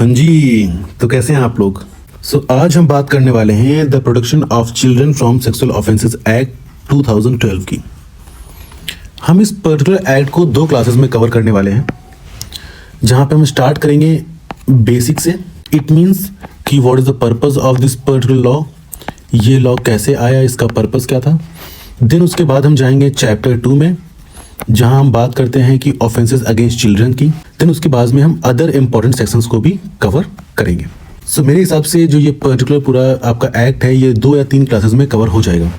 हाँ जी, तो कैसे हैं आप लोग। आज हम बात करने वाले हैं the protection of children from sexual offences act 2012 की। हम इस पर्टिकुलर एक्ट को दो क्लासेस में कवर करने वाले हैं, जहां पे हम स्टार्ट करेंगे बेसिक से। इट मीन्स कि what is the purpose of this particular law, ये लॉ कैसे आया, इसका पर्पस क्या था। देन उसके बाद हम जाएंगे चैप्टर 2 में, जहां हम बात करते हैं कि ऑफेंसेस अगेंस्ट चिल्ड्रन की। देन उसके बाद में हम अदर इंपॉर्टेंट सेक्शंस को भी कवर करेंगे। मेरे हिसाब से जो ये पर्टिकुलर पूरा आपका एक्ट है, ये 2 या 3 क्लासेस में कवर हो जाएगा।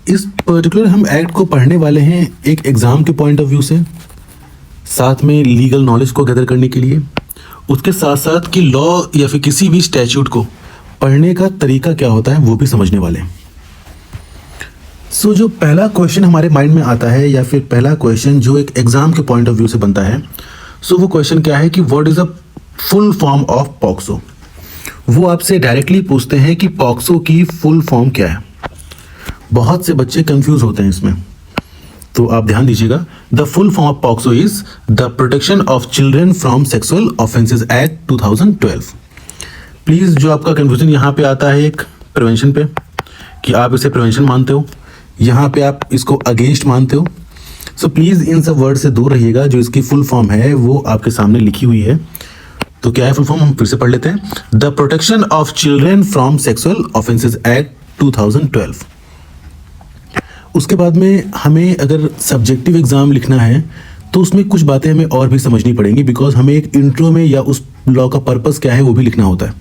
इस पर्टिकुलर हम एक्ट को पढ़ने वाले हैं एक एग्जाम के पॉइंट ऑफ व्यू से, साथ में लीगल नॉलेज को गैदर करने के लिए, उसके साथ साथ कि लॉ या फिर किसी भी स्टैट्यूट को पढ़ने का तरीका क्या होता है वो भी समझने वाले हैं। जो पहला क्वेश्चन हमारे माइंड में आता है, या फिर पहला क्वेश्चन जो एक एग्जाम के पॉइंट ऑफ व्यू से बनता है, वो क्वेश्चन क्या है कि what is a full form of POCSO. वो आपसे डायरेक्टली पूछते हैं कि पॉक्सो की फुल फॉर्म क्या है। बहुत से बच्चे कंफ्यूज होते हैं इसमें, तो आप ध्यान दीजिएगा। The full form of POCSO is the protection of children from sexual offences act 2012। Please, जो आपका कंफ्यूजन यहाँ पे आता है एक प्रिवेंशन पे, कि आप इसे प्रिवेंशन मानते हो, यहाँ पे आप इसको अगेंस्ट मानते हो। प्लीज इन सब वर्ड से दूर रहिएगा। जो इसकी फुल फॉर्म है वो आपके सामने लिखी हुई है। तो क्या है फुल फॉर्म, हम फिर से पढ़ लेते हैं। The protection of children from sexual offences act 2012। उसके बाद में हमें अगर सब्जेक्टिव एग्जाम लिखना है तो उसमें कुछ बातें हमें और भी समझनी पड़ेंगी, बिकॉज हमें एक इंट्रो में या उस लॉ का पर्पस क्या है वो भी लिखना होता है।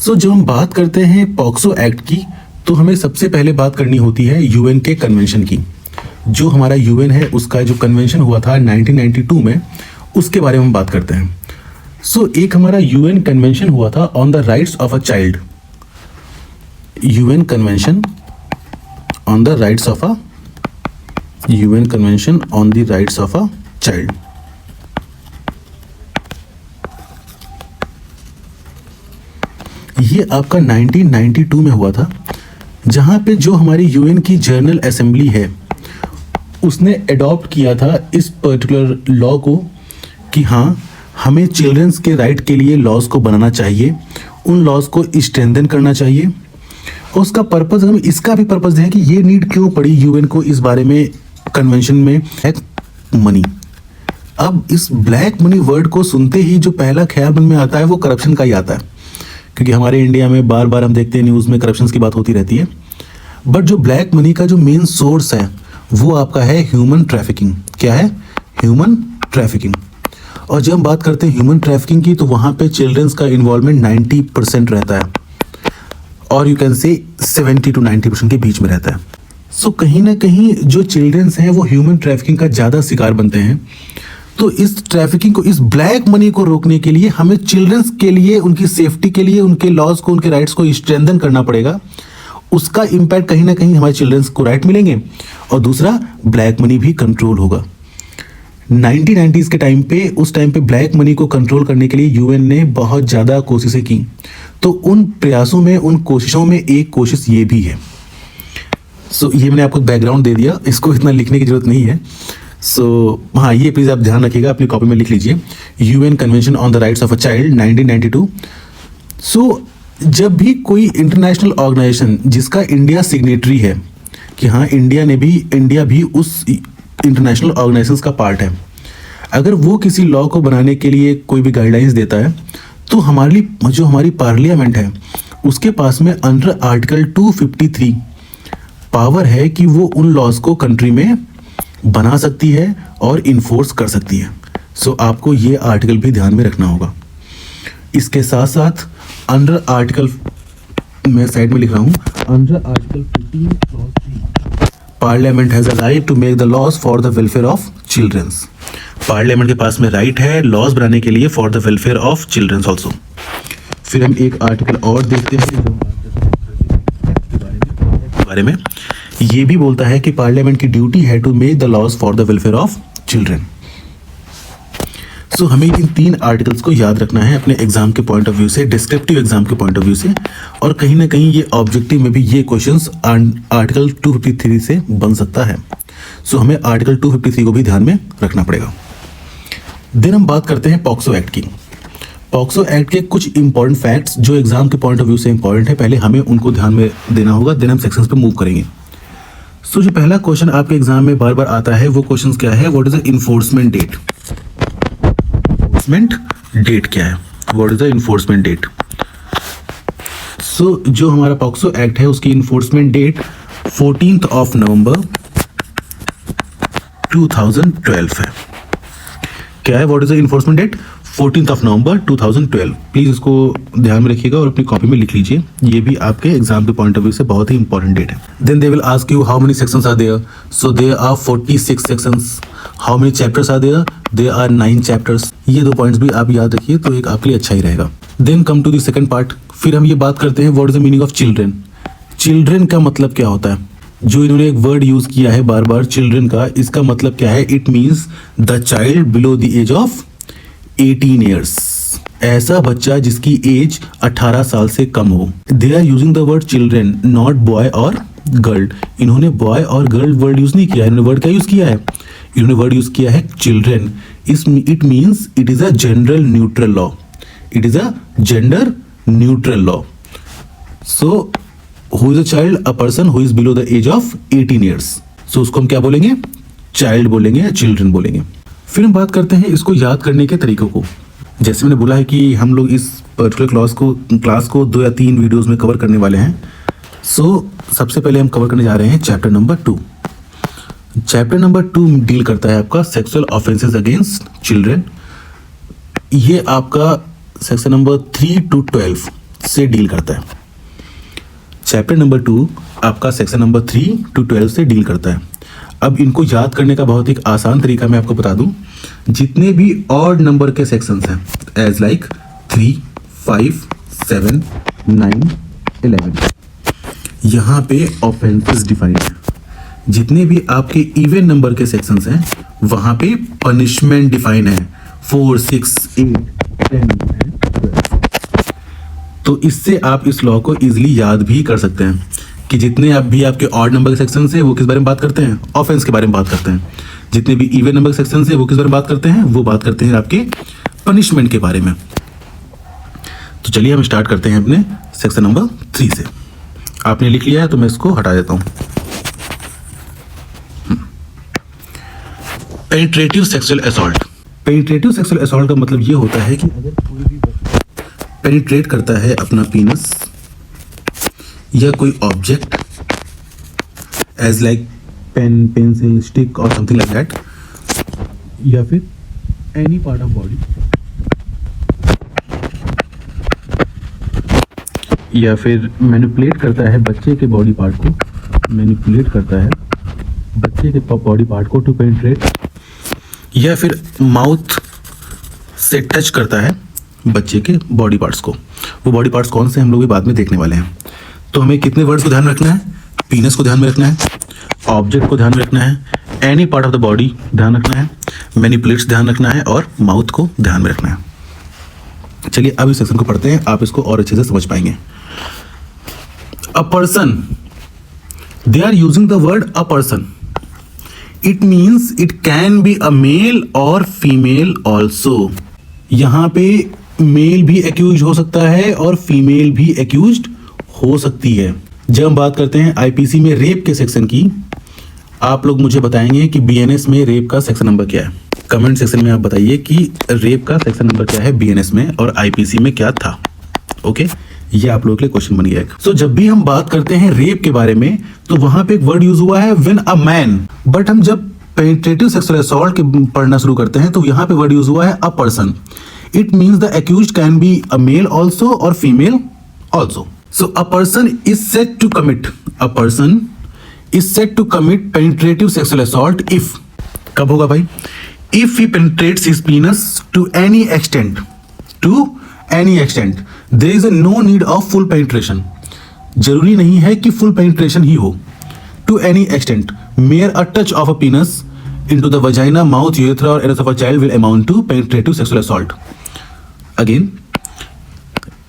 जब हम बात करते हैं पॉक्सो एक्ट की, तो हमें सबसे पहले बात करनी होती है यूएन के कन्वेंशन की। जो हमारा यूएन है उसका जो कन्वेंशन हुआ था 1992 में, उसके बारे में हम बात करते हैं। एक हमारा यूएन कन्वेंशन हुआ था on the rights of a child. UN convention on the rights of a UN convention on the rights of a child. ये आपका 1992 में हुआ था, जहां पे जो हमारी यूएन की जनरल असेंबली है उसने अडॉप्ट किया था इस पर्टिकुलर लॉ को, कि हाँ, हमें चिल्ड्रंस के राइट के लिए लॉज को बनाना चाहिए, उन लॉज को स्ट्रेंथन करना चाहिए। और उसका पर्पस, हमें इसका भी पर्पस है कि ये नीड क्यों पड़ी यूएन को इस बारे में कन्वेंशन में, मनी। अब इस ब्लैक मनी वर्ड को सुनते ही जो पहला ख्याल मन में आता है वो करप्शन का ही आता है, क्योंकि हमारे इंडिया में बार बार हम देखते हैं न्यूज़ में करप्शन की बात होती रहती है। बट जो ब्लैक मनी का जो मेन सोर्स है वो आपका है ह्यूमन ट्रैफिकिंग। क्या है? Human trafficking. और जब हम बात करते हैं ह्यूमन ट्रैफिकिंग की, तो वहाँ पे चिल्ड्रंस का इन्वॉल्वमेंट 90% रहता है, और यू कैन से 70 to 90% के बीच में रहता है। कहीं ना कहीं जो चिल्ड्रंस हैं वो ह्यूमन ट्रैफिकिंग का ज़्यादा शिकार बनते हैं। तो इस ट्रैफिकिंग को, इस ब्लैक मनी को रोकने के लिए हमें चिल्ड्रंस के लिए, उनकी सेफ्टी के लिए, उनके लॉज को, उनके राइट्स को स्ट्रेंथन करना पड़ेगा। उसका इम्पैक्ट कहीं ना कहीं हमारे चिल्ड्रंस को राइट मिलेंगे, और दूसरा ब्लैक मनी भी कंट्रोल होगा। 1990s के टाइम पे, उस टाइम पे ब्लैक मनी को कंट्रोल करने के लिए यूएन ने बहुत ज़्यादा कोशिशें की। तो उन प्रयासों में, उन कोशिशों में एक कोशिश ये भी है। ये मैंने आपको बैकग्राउंड दे दिया, इसको इतना लिखने की जरूरत नहीं है। हाँ, ये प्लीज़ आप ध्यान रखिएगा, अपनी कॉपी में लिख लीजिए। UN convention on the rights of a child 1992। जब भी कोई इंटरनेशनल ऑर्गेनाइजेशन जिसका इंडिया सिग्नेटरी है, कि हाँ, इंडिया भी उस इंटरनेशनल ऑर्गेनाइजेशंस का पार्ट है, अगर वो किसी लॉ को बनाने के लिए कोई भी गाइडलाइंस देता है, तो हमारी पार्लियामेंट है उसके पास में अंडर आर्टिकल 253 पावर है कि वो उन लॉज को कंट्री में बना सकती है और इन्फोर्स कर सकती है। आपको ये आर्टिकल भी ध्यान में रखना होगा। इसके साथ साथ अंडर आर्टिकल, मैं साइड में लिख रहा हूँ, under article 15 clause 3, parliament has a right to make the laws for the welfare of childrens. Parliament के पास में राइट है लॉज बनाने के लिए for the welfare of childrens also. फिर हम एक आर्टिकल और देखते हैं जो बारे में ये भी बोलता है कि पार्लियामेंट की ड्यूटी है to make the laws for the welfare of children. हमें इन 3 आर्टिकल्स को याद रखना है अपने एग्जाम के पॉइंट ऑफ व्यू से, डिस्क्रिप्टिव एग्जाम के पॉइंट ऑफ व्यू से, और कहीं ना कहीं ये ऑब्जेक्टिव में भी ये क्वेश्चंस आर्टिकल 253 से बन सकता है। हमें आर्टिकल 253 को भी ध्यान में रखना पड़ेगा। देन हम बात करते हैं पॉक्सो एक्ट की। पॉक्सो एक्ट के कुछ इंपॉर्टेंट फैक्ट्स जो एग्जाम के पॉइंट ऑफ व्यू से इंपॉर्टेंट है, पहले हमें उनको ध्यान में देना होगा, देन हम सेक्शंस पे मूव करेंगे। सो जो पहला क्वेश्चन आपके एग्जाम में बार बार आता है वो क्वेश्चन क्या है, what is the enforcement date. Enforcement date क्या है, what is the enforcement date. So जो हमारा पॉक्सो एक्ट है उसकी enforcement date 14th of November 2012 है। क्या है, what is the enforcement date, 14th of November 2012। Please इसको ध्यान में रखिएगा और अपनी कॉपी में लिख लीजिए, ये भी आपके एग्जाम के पॉइंट ऑफ व्यू से बहुत ही इंपॉर्टेंट डेट है। Then they will ask you how many sections are there, so there are 46 sections. How many chapters are there, there are 9 chapters. ये दो पॉइंट्स भी आप याद रखिए तो एक आपके लिए अच्छा ही रहेगा। Then come to the second part, फिर हम ये बात करते हैं what is the meaning of children. Children का मतलब क्या होता है, जो इन्होंने एक वर्ड यूज किया है बार बार चिल्ड्रन का, इसका मतलब क्या है, it means the child below the age of 18 years. ऐसा बच्चा जिसकी एज 18 साल से कम हो। They are using the word children, not boy और गर्ल। इन्होंने बॉय और गर्ल वर्ड यूज नहीं किया, इन्होंने वर्ड क्या यूज किया है, इन्होंने वर्ड यूज किया है children. It means it is a gender neutral law, it is a gender neutral law. So who is a child, a person who is below the age of 18 years. So उसको हम क्या बोलेंगे, child बोलेंगे या children बोलेंगे। फिर हम बात करते हैं इसको याद करने के तरीकों को। जैसे मैंने बोला है कि हम लोग इस पर्टिकुलर क्लास को 2 या 3 वीडियोस में कवर करने वाले हैं। सो सबसे पहले हम कवर करने जा रहे हैं chapter number 2। Chapter number 2 deal करता है आपका सेक्सुअल ऑफेंसेस अगेंस्ट चिल्ड्रन। ये आपका सेक्शन नंबर 3 to 12 से डील करता है। चैप्टर नंबर 2 आपका सेक्शन नंबर 3 to 12 से डील करता है। अब इनको याद करने का बहुत एक आसान तरीका मैं आपको बता दूं, जितने भी ऑड नंबर के सेक्शंस हैं एज लाइक 3, 5, 7, 9, 11, यहाँ पे ऑफेंसेस डिफाइंड है। जितने भी आपके इवन नंबर के सेक्शंस हैं वहां पे पनिशमेंट डिफाइन है, 4, 6, 8, 10 and 12। तो इससे आप इस लॉ को इजीली याद भी कर सकते हैं कि जितने आप भी आपके ऑड नंबर के सेक्शन से वो किस बारे में बात करते हैं, ऑफेंस के बारे में बात करते हैं। जितने भी इवन नंबर के सेक्शन से वो किस बारे में बात करते हैं, वो बात करते हैं आपके पनिशमेंट के बारे में। तो चलिए हम स्टार्ट करते हैं अपने सेक्शन नंबर 3 से। आपने लिख लिया है तो मैं इसको हटा देता हूं। Penetrative sexual assault. Penetrative sexual assault का मतलब ये होता है कि अगर कोई भी पेनिट्रेट करता है अपना पीनस या कोई object as like pen, pencil, stick और समथिंग लाइक दैट, या फिर एनी पार्ट ऑफ बॉडी, या फिर मैनिपुलेट करता है बच्चे के बॉडी पार्ट को, मैनिपुलेट करता है बच्चे के बॉडी पार्ट को टू पेनिट्रेट, या फिर माउथ से टच करता है बच्चे के बॉडी पार्ट्स को। वो बॉडी पार्ट्स कौन से हम लोग भी बाद में देखने वाले हैं। तो हमें कितने वर्ड्स को ध्यान में रखना है, पीनस को ध्यान में रखना है, ऑब्जेक्ट को ध्यान में रखना है, any part of the body ध्यान रखना है, मैनिपुलेट्स ध्यान रखना है और माउथ को ध्यान में रखना है। चलिए अब इस सेक्शन को पढ़ते हैं, आप इसको और अच्छे से समझ पाएंगे। A person, they are using the word a person. It means it can be a male और फीमेल ऑल्सो। यहाँ पे मेल भी एक्यूज हो सकता है और फीमेल भी एक्यूज हो सकती है। जब हम बात करते हैं आईपीसी में रेप के सेक्शन की, आप लोग मुझे बताएंगे कि बीएनएस में रेप का सेक्शन नंबर क्या है। कमेंट सेक्शन में आप बताइए कि रेप का सेक्शन नंबर क्या है बीएनएस में और आईपीसी में क्या था। ओके, ये आप लोगों के लिए क्वेश्चन बन गया है। सो जब भी हम बात करते हैं रेप के बारे में तो वहां पे एक वर्ड यूज हुआ है व्हेन अ मैन, बट हम जब पेनिट्रेटिव सेक्सुअल असॉल्ट के पढ़ना शुरू करते हैं तो यहाँ पे वर्ड यूज हुआ है a person. It means the accused can be a male also or female also. So a person is said to commit penetrative sexual assault if, कब होगा भाई, if he penetrates his penis to any extent, there is no need of full penetration. जरूरी नहीं है कि full penetration ही हो. To any extent, mere a touch of a penis into the vagina, mouth, urethra or anus of a child will amount to penetrative sexual assault. Again,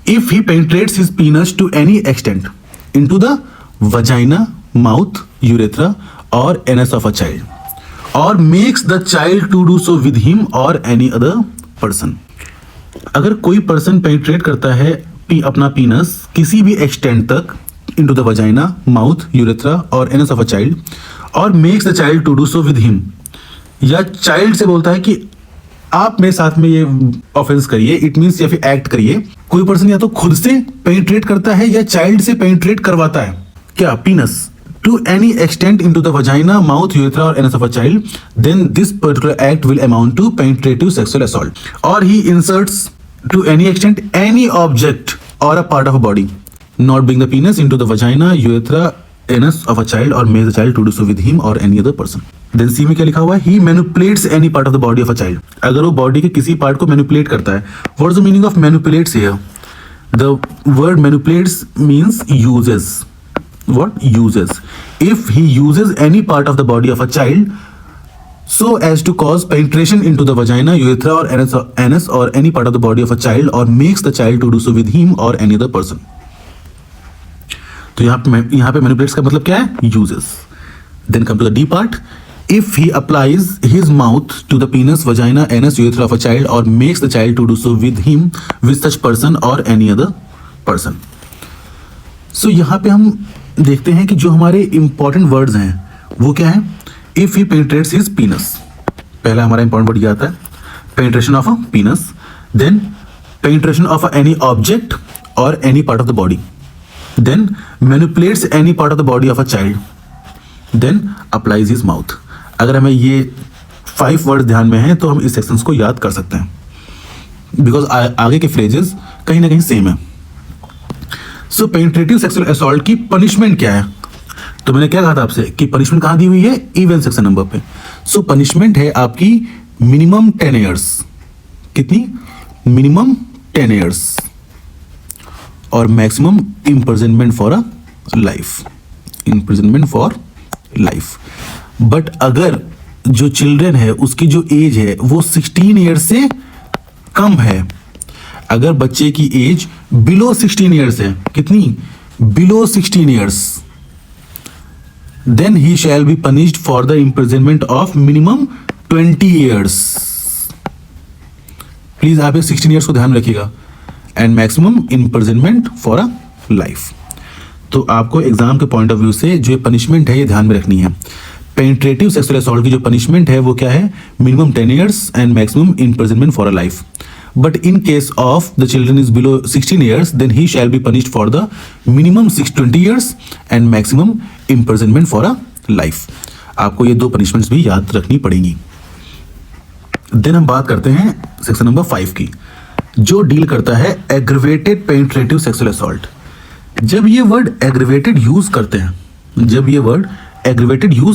if he penetrates his penis to any extent into the vagina, mouth, urethra or anus of a child or makes the child to do so with him or any other person. अगर कोई person penetrate करता है अपना पीनस किसी भी extent तक into the vagina, mouth, urethra और anus of a child और makes the child to do so with him, या चाइल्ड से बोलता है कि आप मेरे साथ में ये ऑफेंस करिए, इट मींस या फिर एक्ट करिए। कोई पर्सन या तो खुद से पेनिट्रेट करता है या चाइल्ड से पेनिट्रेट करवाता है क्या, पीनस, to any extent into the vagina, mouth, urethra or anus of a child, then this particular act will amount to penetrative sexual assault. Or he inserts to any extent any object or a part of a body, not being the penis, into the vagina, urethra, anus of a child or makes the child to do so with him or any other person. Then C में क्या लिखा हुआ है? He manipulates any part of the body of a child. अगर वो body के किसी part को मैनिपुलेट करता है. What is the meaning of manipulates here? The word manipulates means uses. What? Uses. If he uses any part of the body of a child so as to cause penetration into the vagina, urethra or anus or any part of the body of a child or makes the child to do so with him or any other person. तो यहाँ पे manipulates का मतलब क्या है? Uses. Then come to the D part. If he applies his mouth to the penis, vagina, anus, urethra of a child or makes the child to do so with him, with such person or any other person. So यहाँ पे हम देखते हैं कि जो हमारे important words हैं वो क्या है? If he penetrates his penis, पहला हमारा इंपॉर्टेंट वर्ड आता है penetration of a penis, then penetration of any object और any part of the body, then manipulates any part of the body of a child, then applies his mouth. अगर हमें ये 5 word ध्यान में हैं तो हम इस सेक्शंस को याद कर सकते हैं, बिकॉज आगे के फ्रेजेस कहीं ना कहीं सेम है। सो पेनिट्रेटिव सेक्सुअल असॉल्ट की पनिशमेंट क्या है? तो मैंने क्या कहा था आपसे कि पनिशमेंट कहां दी हुई है? इवन सेक्शन नंबर पे। सो पनिशमेंट है आपकी मिनिमम 10 ईयर्स। कितनी? मिनिमम 10 ईयर्स और maximum imprisonment for a life. Imprisonment for life. But अगर जो चिल्ड्रन है उसकी जो एज है वो 16 ईयर्स से कम है, अगर बच्चे की एज बिलो 16 ईयर्स है, कितनी? Below 16 years, then he shall be punished for the imprisonment of minimum 20 years. Please आप 16 ईयर्स को ध्यान रखिएगा, and maximum imprisonment for a life. तो आपको एग्जाम के पॉइंट ऑफ व्यू से जो पनिशमेंट है ये ध्यान में रखनी है। पेनिट्रेटिव सेक्सुअल असॉल्ट की जो पनिशमेंट है वो क्या है? Minimum 10 years and maximum imprisonment for a life. But in case of the children is below 16 years, then he shall be punished for the minimum 620 years and maximum imprisonment for a life. आपको ये 2 punishments भी याद रखनी पड़ेंगी। Then हम बात करते हैं सेक्शन नंबर 5 की, जो डील करता है एग्रीवेटेड पेनिट्रेटिव सेक्सुअल असॉल्ट। जब ये वर्ड एग्रीवेटेड यूज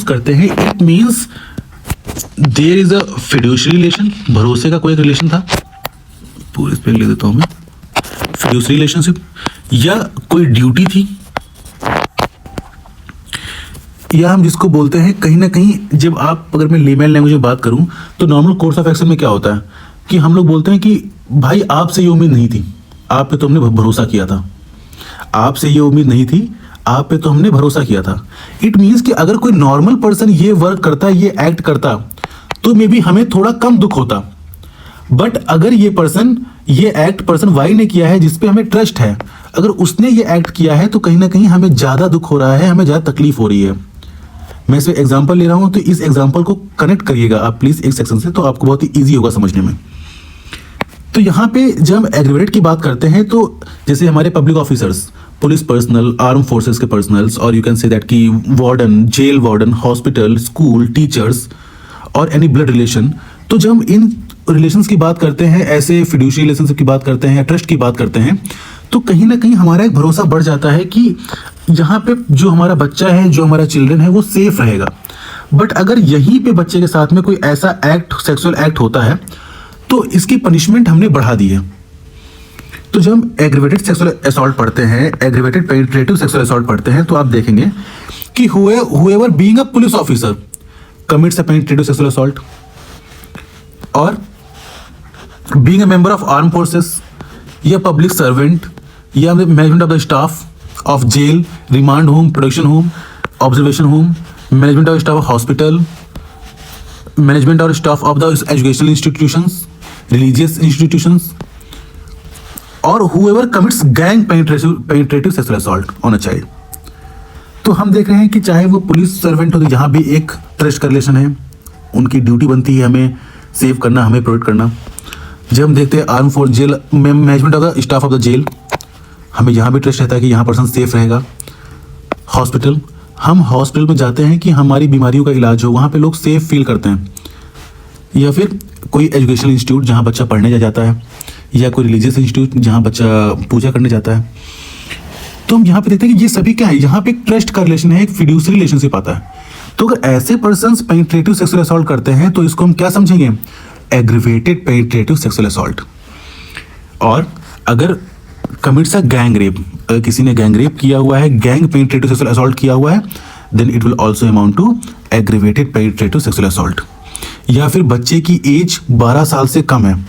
करते हैं, it means there is a fiduciary relation, भरोसे का कोई रिलेशन था, पूरे पे ले देता हूं मैं, फिड्यूशियरी रिलेशनशिप, या कोई ड्यूटी थी, या हम जिसको बोलते हैं कहीं ना कहीं, जब आप अगर मैं लेमैन लैंग्वेज में बात करूं तो नॉर्मल कोर्स ऑफ एक्शन में क्या होता है कि हम लोग बोलते हैं कि भाई आपसे ये उम्मीद नहीं थी, आप पे तो हमने भरोसा किया था, आपसे ये उम्मीद नहीं थी, आप पे तो हमने भरोसा किया था। इट मीन्स कि अगर कोई नॉर्मल पर्सन ये वर्क करता, ये एक्ट करता, तो मे बी हमें थोड़ा कम दुख होता। बट अगर ये एक्ट पर्सन वाई ने किया है जिसपे हमें ट्रस्ट है, अगर उसने ये एक्ट किया है तो कहीं ना कहीं हमें ज्यादा दुख हो रहा है, हमें ज्यादा तकलीफ हो रही है। मैं इसमें एग्जांपल ले रहा हूं तो इस एग्जांपल को कनेक्ट करिएगा आप प्लीज एक सेक्शन से, तो आपको बहुत ही ईजी होगा समझने में। तो यहाँ पे जब हम एग्रीवेट की बात करते हैं तो जैसे हमारे public officers, police personnel, arm forces के पर्सनल्स, और यू कैन से दैट कि warden, jail warden, hospital, school, teachers और एनी ब्लड रिलेशन, तो जब हम इन रिलेशंस की बात करते हैं, ऐसे फिड्यूशियरी रिलेशनशिप की बात करते हैं या ट्रस्ट की बात करते हैं, तो कहीं ना कहीं हमारा एक भरोसा बढ़ जाता है कि यहाँ पे जो हमारा बच्चा है, जो हमारा चिल्ड्रन है वो सेफ रहेगा। बट अगर यहीं पे बच्चे के साथ में कोई ऐसा एक्ट, सेक्सुअल एक्ट होता है तो इसकी पनिशमेंट हमने बढ़ा दी है। तो जब हम एग्रीवेटेड सेक्सुअल असॉल्ट पढ़ते हैं, एग्रीवेटेड पेनिट्रेटिव सेक्सुअल असॉल्ट पढ़ते हैं, तो आप देखेंगे कि whoever being a police officer commits a penetrative sexual assault, और being a member of armed forces या पब्लिक सर्वेंट या management of the staff of jail, remand home, production home, observation home, management of staff of hospital, management और staff of the educational institutions, religious institutions, और whoever commits gang penetrative sexual assault on a child। तो हम देख रहे हैं कि चाहे वो पुलिस सर्वेंट हो, जहाँ भी एक ट्रस्ट का रिलेशन है, उनकी ड्यूटी बनती है हमें सेव करना, हमें प्रोटेक्ट करना। जब हम देखते हैं आर्म फोर्स जेल में management of the staff of the jail, हमें यहाँ भी ट्रस्ट रहता है कि यहाँ पर्सन सेफ रहेगा। हॉस्पिटल, हम हॉस्पिटल में जाते हैं कि हमारी बीमारियों का इलाज हो, वहाँ पे लोग सेफ फील करते हैं। या फिर कोई एजुकेशनल इंस्टीट्यूट जहाँ बच्चा पढ़ने जाता है, या कोई रिलीजियस इंस्टीट्यूट जहाँ बच्चा पूजा करने जाता है। तो हम यहाँ पे देखते हैं कि ये सभी क्या है, यहाँ पे एक ट्रस्ट का रिलेशन है, एक फिड्यूसरी रिलेशनशिप आता है। तो अगर ऐसे पर्सन्स पेनिट्रेटिव सेक्सुअल असॉल्ट करते हैं तो इसको हम क्या समझेंगे? Aggravated penetrative sexual assault. और अगर कमिट्स अ गैंग रेप, अगर किसी ने गैंग रेप किया हुआ है, गैंग पेनिट्रेटिव सेक्सुअल असॉल्ट किया हुआ है, then it will also amount to aggravated penetrative sexual assault. या फिर बच्चे की एज 12 साल से कम है,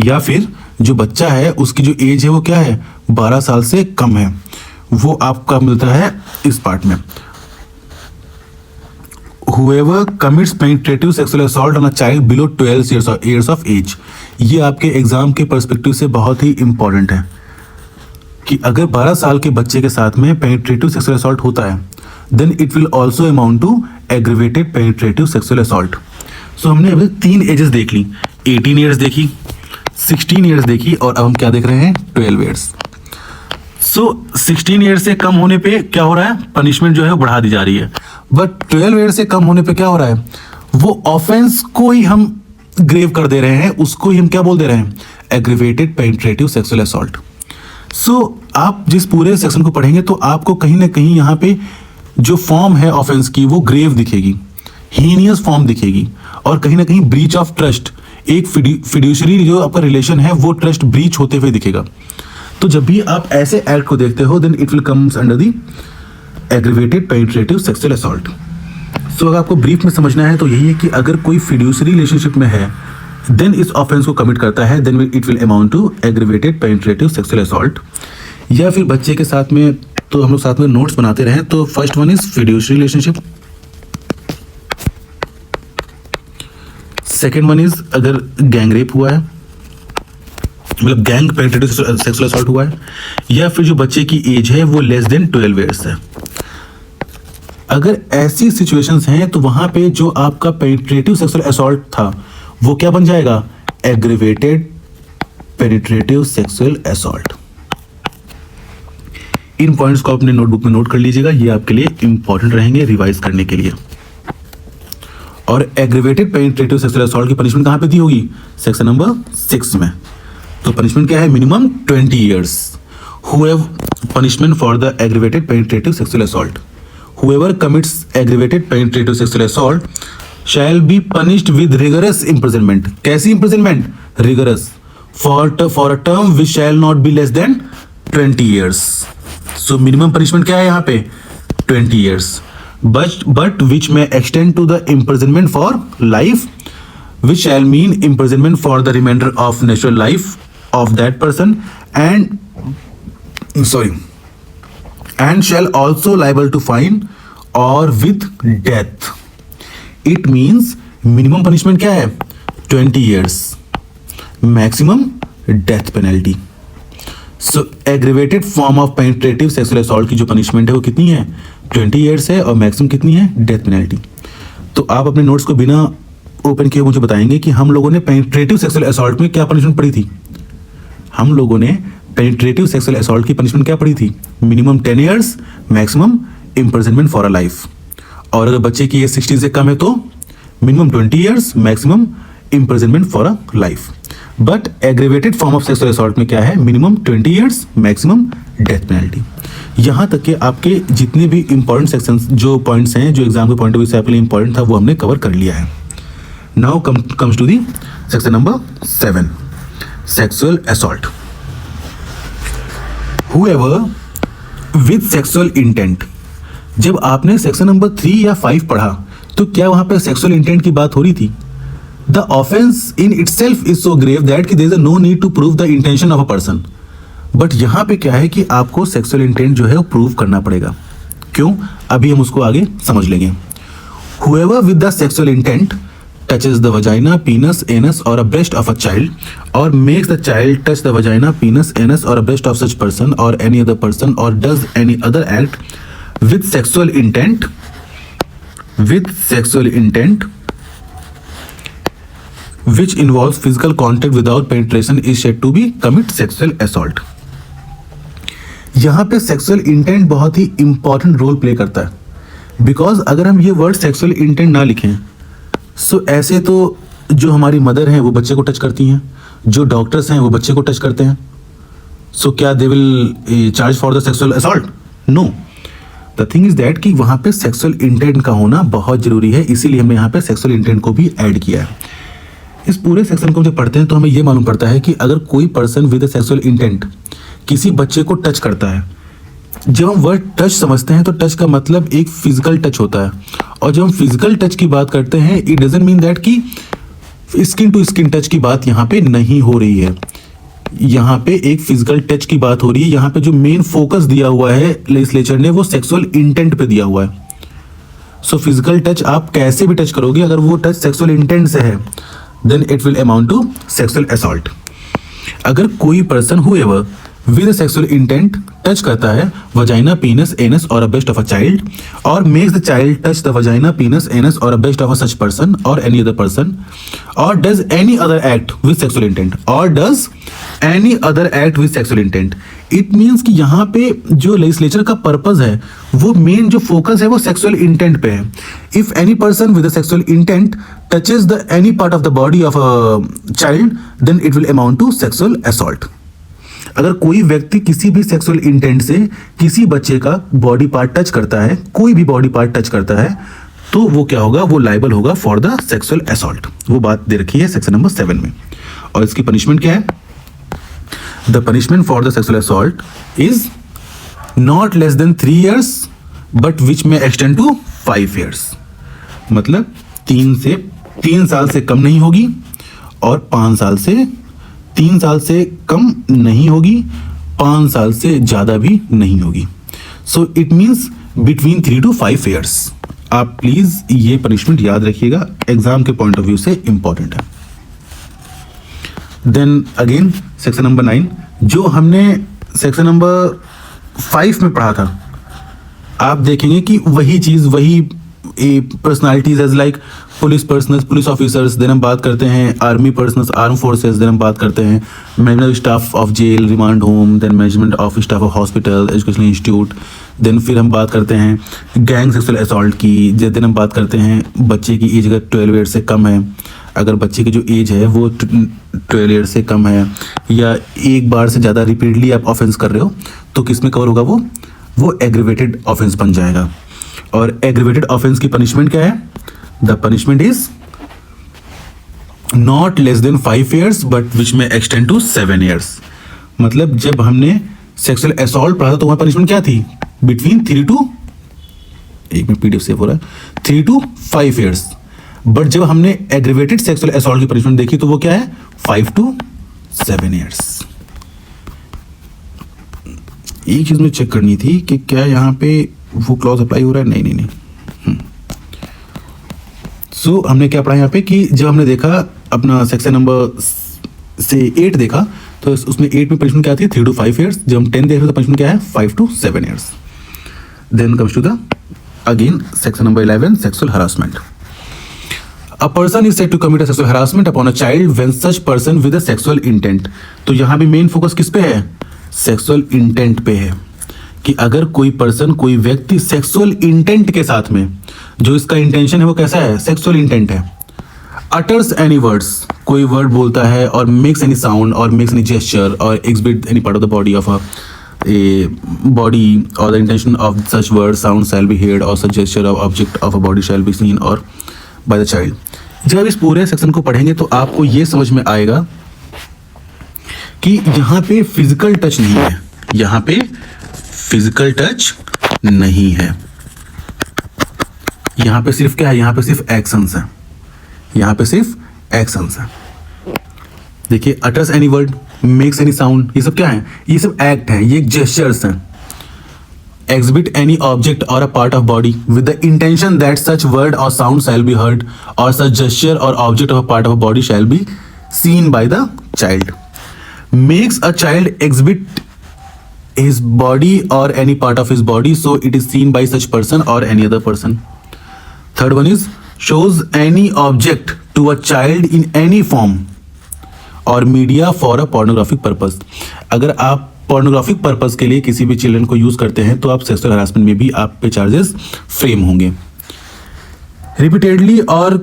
या फिर जो बच्चा है उसकी जो एज है वो क्या है, 12 साल से कम है, वो आपका मिलता है इस पार्ट में। Whoever commits penetrative sexual assault on a child below 12 years of age, ये आपके एग्जाम के पर्सपेक्टिव से बहुत ही इंपॉर्टेंट है कि अगर 12 साल के बच्चे के साथ में पेनिट्रेटिव सेक्सुअल असॉल्ट होता है, then it will also amount to aggravated penetrative sexual assault. So हमने अभी 3 एजेस देख ली, 18 ईयर्स देखी, 16 ईयर्स देखी, और अब हम क्या देख रहे हैं? 12 ईयर्स। सो 16 ईयर से कम होने पे क्या हो रहा है? पनिशमेंट जो है बढ़ा दी जा रही है। बट 12 ईयर से कम होने पे क्या हो रहा है? वो ऑफेंस को ही हम ग्रेव कर दे रहे हैं, उसको ही हम क्या बोल दे रहे हैं? Aggravated penetrative sexual assault. So आप जिस पूरे सेक्शन को पढ़ेंगे तो आपको कहीं ना कहीं यहाँ पे जो फॉर्म है ऑफेंस की वो ग्रेव दिखेगी, हीनियस फॉर्म दिखेगी, और कहीं ना कहीं ब्रीच ऑफ ट्रस्ट, एक फिड्यूशरी जो आपका रिलेशन है वो ट्रस्ट ब्रीच होते हुए दिखेगा। तो जब भी आप ऐसे एक्ट को देखते हो, then it will comes under the aggravated penetrative sexual assault. So अगर आपको ब्रीफ में समझना है तो यही है कि अगर कोई फिड्यूसरी रिलेशनशिप में है, देन इस ऑफेंस को कमिट करता है, then it will amount to aggravated penetrative sexual assault. या फिर बच्चे के साथ में, तो हम लोग साथ में नोट्स बनाते रहे। तो first one is fiduciary relationship, second one is अगर गैंग रेप हुआ है, मतलब गैंग पेनिट्रेटिव सेक्सुअल असॉल्ट हुआ है, या फिर जो बच्चे की एज है वो लेस देन 12 ईयर्स है। अगर ऐसी सिचुएशंस हैं तो वहां पे जो आपका पेनिट्रेटिव सेक्सुअल असॉल्ट था वो क्या बन जाएगा? Aggravated penetrative sexual assault. इन पॉइंट्स को अपने नोटबुक में नोट कर लीजिएगा, ये आपके लिए इंपॉर्टेंट रहेंगे रिवाइज करने के लिए। और एग्रीवेटेड पेनिट्रेटिव सेक्सुअल असॉल्ट की पनिशमेंट कहां पे दी होगी? सेक्शन नंबर 6 में। तो पनिशमेंट क्या है? Minimum 20 years. Punishment for the aggravated penetrative sexual assault, whoever commits aggravated penetrative sexual assault shall be punished with rigorous imprisonment। कैसी imprisonment? rigorous, for a term which shall not be less than 20 years। so minimum punishment क्या है यहाँ पे? 20 years, but which may extend to the imprisonment for life, which shall mean imprisonment for the remainder of natural life of that person, and shall also liable to fine or with death। it means minimum punishment क्या है? 20 years, maximum death penalty। so aggravated form of penetrative sexual assault की जो punishment है वो कितनी है? 20 years है, और maximum कितनी है? death penalty। तो आप अपने नोट्स को बिना ओपन किए मुझे बताएंगे कि हम लोगों ने पेनिट्रेटिव सेक्सुअल असॉल्ट में क्या पनिशमेंट पड़ी थी? हम लोगों ने पेनिट्रेटिव सेक्सुअल असॉल्ट की पनिशमेंट क्या पड़ी थी? Minimum 10 years, maximum imprisonment for a life. और अगर बच्चे की एज 16 से कम है तो minimum 20 years, maximum imprisonment for a life. But aggravated form of sexual assault में क्या है? Minimum 20 years, maximum death penalty. यहाँ तक कि आपके जितने भी इंपॉर्टेंट सेक्शंस, जो पॉइंट्स हैं, जो एग्जाम के पॉइंट ऑफ व्यू से आपके लिए इंपॉर्टेंट था, वो हमने कवर कर लिया है। Now comes to the section number 7, sexual assault. Whoever with sexual intent, जब आपने सेक्शन नंबर 3 या 5 पढ़ा तो क्या वहां पे सेक्सुअल इंटेंट की बात हो रही थी? The offence in itself is so grave that कि there is no need to prove the intention of a person. But यहां पे क्या है कि आपको सेक्सुअल इंटेंट जो है वो प्रूव करना पड़ेगा। क्यों? अभी हम उसको आगे समझ लेंगे। Whoever with the sexual intent touches the vagina, penis, anus or a breast of a child, or makes the child touch the vagina, penis, anus or a breast of such person or any other person, or does any other act with sexual intent which involves physical contact without penetration is said to be commit sexual assault. यहाँ पे sexual intent बहुत ही important role play करता है, because अगर हम ये word sexual intent ना लिखें, सो ऐसे तो जो हमारी मदर हैं वो बच्चे को टच करती हैं, जो डॉक्टर्स हैं वो बच्चे को टच करते हैं, सो क्या they will charge for the sexual assault? No. The thing is that कि वहाँ पे सेक्सुअल इंटेंट का होना बहुत जरूरी है, इसीलिए हमने यहाँ पे सेक्सुअल इंटेंट को भी ऐड किया है. इस पूरे सेक्शन को जब पढ़ते हैं तो हमें ये मालूम पड़ता है कि अगर कोई पर्सन विद सेक्सुअल इंटेंट किसी बच्चे को टच करता है, जब हम वर्ड टच समझते हैं तो टच का मतलब एक फिजिकल टच होता है, और जब हम फिजिकल टच की बात करते हैं इट डजंट मीन दैट कि स्किन टू स्किन टच की बात यहाँ पे नहीं हो रही है. यहाँ पे एक फिजिकल टच की बात हो रही है. यहाँ पे जो मेन फोकस दिया हुआ है लेजिस्लेचर ने वो सेक्सुअल इंटेंट पे दिया हुआ है. सो फिजिकल टच आप कैसे भी टच करोगे, अगर वो टच सेक्सुअल इंटेंट से है then it will amount to sexual assault. अगर कोई person whoever with a sexual intent touch करता है vagina, penis, anus or a breast of a child, or makes the child touch the vagina, penis, anus or a breast of a such person or any other person, or does any other act with sexual intent, it means कि यहाँ पे जो legislature का purpose है वो main जो focus है वो सेक्सुअल इंटेंट पे है. If any person with sexual intent touches the any part of the body of a child then it will amount to sexual assault. अगर कोई व्यक्ति किसी भी सेक्सुअल इंटेंट से किसी बच्चे का बॉडी पार्ट टच करता है, कोई भी बॉडी पार्ट टच करता है, तो वो क्या होगा, वो लायबल होगा फॉर द सेक्सुअल असॉल्ट. वो बात दे रखी है सेक्शन नंबर 7 में. और इसकी पनिशमेंट क्या है? The punishment for the sexual assault is not less than 3 years but which में एक्सटेंड टू 5 years. मतलब 3 साल से कम नहीं होगी और 3 साल से कम नहीं होगी, 5 साल से ज्यादा भी नहीं होगी. So it means between 3 to 5 years. आप प्लीज ये पनिशमेंट याद रखिएगा, एग्जाम के पॉइंट ऑफ व्यू से इंपॉर्टेंट है. देन अगेन सेक्शन नंबर 9, जो हमने सेक्शन नंबर 5 में पढ़ा था, आप देखेंगे कि वही चीज, वही personalities as like police officers, then हम बात करते हैं army personnels, arm forces, then हम बात करते हैं management staff of jail, remand home, then management of staff of hospital, educational institute, then फिर हम बात करते हैं गैंग सेक्सुअल असॉल्ट की, देन हम बात करते हैं बच्चे की एज अगर 12 years से कम है, अगर बच्चे की जो एज है वो 12 years से कम है, या एक बार से ज़्यादा रिपीटली आप ऑफेंस कर रहे हो, तो किस में कवर होगा, वो एग्रीवेटेड ऑफेंस बन जाएगा. और एग्रीवेटेड ऑफेंस की पनिशमेंट क्या है? The punishment is not less than 5 years but which में एक्सटेंड टू 7 years. मतलब जब हमने सेक्सुअल असॉल्ट पढ़ा था तो वहां पनिशमेंट क्या थी? बिटवीन 3 to, एक में पीडीएफ सेव हो रहा है, 3 to 5 years. बट जब हमने एग्रीवेटेड सेक्सुअल असॉल्ट की पनिशमेंट देखी तो वो क्या है? 5 to 7 years. एक चीज में चेक करनी थी कि क्या यहाँ पे वो क्लॉज अप्लाई हो रहा है. नहीं. सो हमने क्या पढ़ा यहाँ पे कि जब हमने देखा अपना सेक्शन नंबर से 8 देखा तो उसमें 8 में पनिशमेंट क्या थी? 3 to 5 years. जब हम 10 देख रहे तो पनिशमेंट क्या है? 5 to 7 years. Then comes to the again section number 11, sexual harassment. A person is said to commit a sexual harassment upon a child when such person with a sexual intent. तो यहाँ भी main focus किस पे है? Sexual intent पे है कि अगर कोई पर्सन, कोई व्यक्ति सेक्सुअल इंटेंट के साथ में, जो इसका इंटेंशन है वो कैसा है? सेक्सुअल इंटेंट है. अटर्स एनी वर्ड्स, कोई वर्ड बोलता है, और मेक्स एनी साउंड और मेक्स एनी जेस्चर और exhibit any part of the body ऑफ a body or the intention of such word sound shall be heard or such gesture of object of a body shall be seen or by the child. जब इस पूरे section को पढ़ेंगे तो आपको ये समझ में आएगा कि यहाँ पे फिजिकल टच नहीं है, यहाँ पे फिजिकल टच नहीं है, यहाँ पे सिर्फ क्या है? यहाँ पे सिर्फ एक्शंस है, यहाँ पे सिर्फ एक्शंस है. देखिए, utters any word, makes any sound, ये सब क्या है? ये सब एक्ट है, ये जेस्चर्स हैं. exhibit any object or a part of body with the intention that such word or sound shall be heard or such gesture or object of a part of a body shall be seen by the child. Makes a child exhibit his body or any part of his body so it is seen by such person or any other person. Third one is shows any object to a child in any form or media for a pornographic purpose. अगर आप pornographic purpose के लिए किसी भी children को use करते हैं तो आप सेक्सुअल हरासमेंट में भी आप पे चार्जेस फ्रेम होंगे. रिपीटेडली और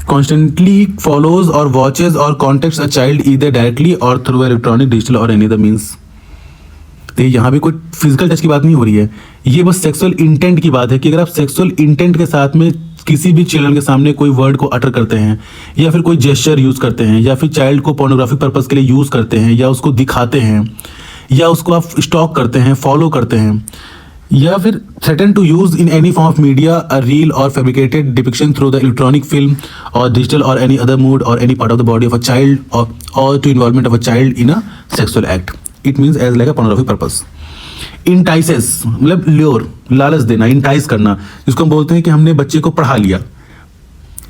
कॉन्स्टेंटली फॉलोज और वॉचेज और contacts a child either directly और थ्रू इलेक्ट्रॉनिक, डिजिटल और एनी अदर मीन्स. तो यहाँ भी कोई फिजिकल टच की बात नहीं हो रही है, ये बस सेक्सुअल इंटेंट की बात है कि अगर आप सेक्सुअल इंटेंट के साथ में किसी भी चिल्ड्रन के सामने कोई वर्ड को अटर करते हैं या फिर कोई जेस्चर यूज करते हैं या फिर चाइल्ड को पोर्नोग्राफिक पर्पस के लिए यूज करते हैं या उसको दिखाते हैं या उसको आप स्टॉक करते हैं, फॉलो करते हैं या फिर threaten to use in any form of media a reel और fabricated depiction through the electronic film और डिजिटल और एनी अदर मूड और any part of the body of a child और to involvement of a child in a sexual act, it means as like a pornographic purpose. Entices मतलब lure, लालच देना, entice करना, जिसको हम बोलते हैं कि हमने बच्चे को पढ़ा लिया,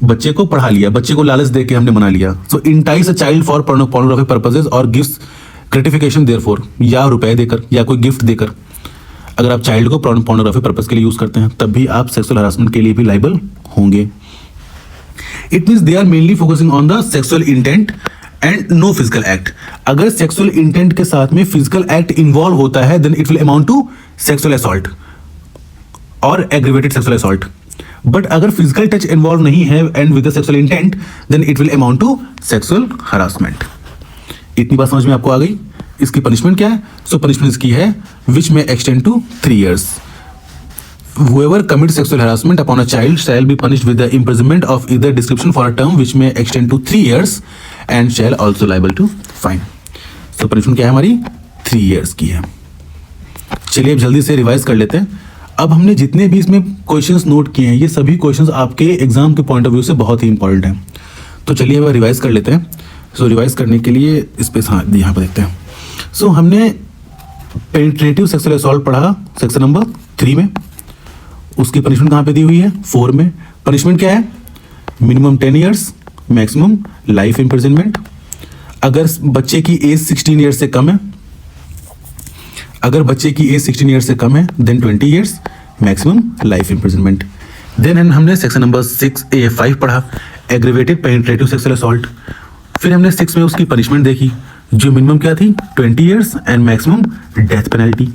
बच्चे को लालच दे के हमने मना लिया. So entice a child for pornographic purposes और गिव्स ग्रेटिफिकेशन देयरफॉर, या रुपए देकर या कोई गिफ्ट देकर. अगर आप चाइल्ड को पोर्नोग्राफिक पर्पस के लिए यूज करते हैं तब भी आप सेक्सुअल हरासमेंट के लिए भी लाइबल होंगे. It means they are mainly focusing on the sexual intent and no physical act. अगर सेक्सुअल इंटेंट के साथ में फिजिकल एक्ट इन्वॉल्व होता है then it will amount to sexual assault और एग्रीवेटेड सेक्सुअल असॉल्ट. बट अगर physical touch involve नहीं है and with the sexual intent then it will amount to sexual harassment. इतनी बात समझ में आपको आ गई. इसकी पनिशमेंट क्या है? सो पनिशमेंट इसकी है विच में extend to 3 years. Whoever commits sexual harassment upon a child shall be punished with the imprisonment of either description for a term which may extend to 3 years and shall also liable to fine. So punishment क्या है हमारी? 3 years की है. चलिए अब जल्दी से revise कर लेते हैं. अब हमने जितने भी इसमें क्वेश्चंस नोट किए हैं ये सभी क्वेश्चंस आपके एग्जाम के पॉइंट ऑफ व्यू से बहुत ही इंपॉर्टेंट हैं. तो चलिए अब रिवाइज कर लेते हैं. सो रिवाइज करने के लिए इस पे यहाँ पर देखते हैं. सो हमने पेनिट्रेटिव सेक्सुअल असॉल्ट पढ़ा सेक्शन नंबर 3 में. उसकी पनिशमेंट कहाँ पे दी हुई है? 4 में. पनिशमेंट क्या है? Minimum 10 years, maximum life imprisonment. अगर बच्चे की एज 16 years से कम है, अगर बच्चे की एज 16 years से कम है then 20 years, maximum life imprisonment. Then हमने सेक्शन नंबर 5 पढ़ा एग्रीवेटेड पेनिट्रेटिव सेक्सुअल असॉल्ट. फिर हमने 6 में उसकी पनिशमेंट देखी जो मिनिमम क्या थी? 20 years and maximum death penalty.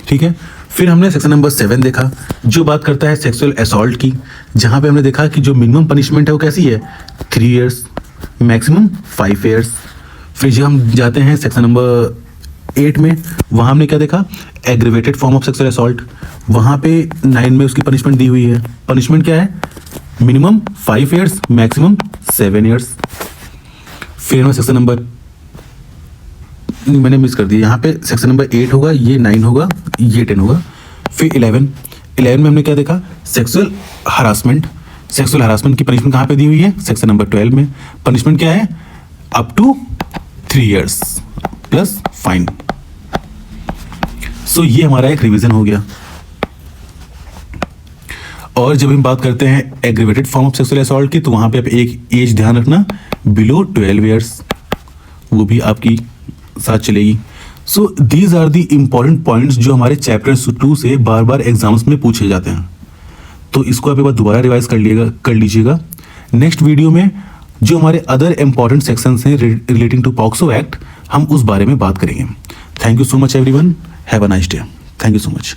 ठीक है. फिर हमने सेक्शन नंबर 7 देखा जो बात करता है सेक्सुअल असॉल्ट की, जहां पे हमने देखा कि जो मिनिमम पनिशमेंट है वो कैसी है? 3 years, मैक्सिमम 5 years. फिर जब हम जाते हैं सेक्शन नंबर 8 में, वहां हमने क्या देखा? Aggravated form of sexual assault. वहां पे 9 में उसकी पनिशमेंट दी हुई है. पनिशमेंट क्या है? Minimum 5 years, maximum 7 years. फिर हमें सेक्शन नंबर, मैंने मिस कर दिया, यहाँ पे सेक्शन नंबर 8 होगा, ये 9 होगा, ये 10 होगा. फिर 11 में हमने क्या देखा? Sexual harassment. सेक्सुअल हरासमेंट की पनिशमेंट कहाँ पे दी हुई है? सेक्शन नंबर 12 में. पनिशमेंट क्या है? Up to 3 years plus fine. So ये हमारा एक रिवीजन हो गया. और जब हम बात करते हैं aggravated form of sexual assault की तो वहां पे आप एक एज ध्यान रखना, बिलो 12 years, वो भी आपकी साथ चलेगी. So these are the important points जो हमारे चैप्टर 2 से बार बार एग्जाम्स में पूछे जाते हैं. तो इसको आप एक बार दोबारा रिवाइज कर लीजिएगा. नेक्स्ट वीडियो में जो हमारे अदर इंपॉर्टेंट सेक्शंस हैं रिलेटिंग टू पॉक्सो एक्ट, हम उस बारे में बात करेंगे. Thank you so much everyone. Have a nice day. Thank you so much.